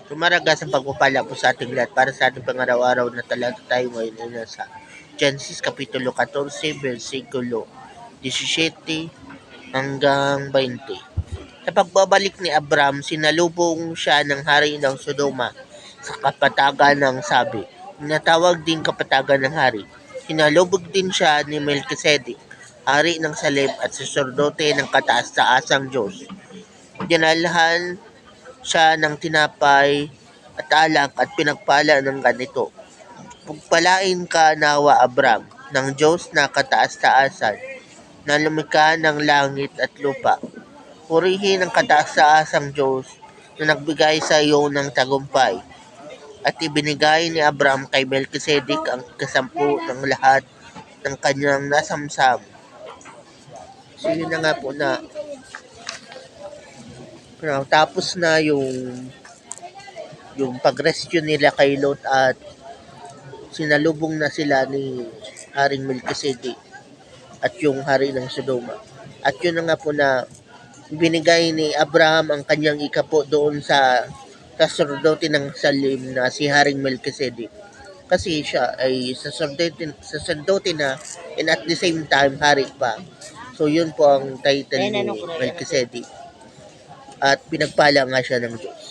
Tumaragas ang pagpapala po sa ating lahat para sa ating pangaraw-araw na talata tayo ngayon ay nasa Genesis Kapitulo 14, versikulo 17 hanggang 20. Sa pagbabalik ni Abram, sinalubong siya ng hari ng Sodoma sa kapatagan ng Sabi. Tinatawag din kapatagan ng hari. Sinalubog din siya ni Melchizedek, hari ng Salem at saserdote ng kataas-taasang Diyos. Dinalhan siya ng tinapay at alak at pinagpala ng ganito. Pagpalain ka nawa Abram ng Diyos na kataas-taasan na lumikha ng langit at lupa. Purihin ang kataas-taasang Diyos na nagbigay sa iyo ng tagumpay at ibinigay ni Abram kay Melchizedek ang kasampu ng lahat ng kanyang nasamsam. So yun na nga po na tapos na yung pag-rescue nila kay Lot at sinalubong na sila ni Haring Melchizedek at yung hari ng Sodoma. At yun na nga po na binigay ni Abraham ang kanyang ikapo doon sa saserdote ng Salim na si Haring Melchizedek. Kasi siya ay saserdote na and at the same time hari pa. So yun po ang title ni Melchizedek. At pinagpala nga siya ng Diyos.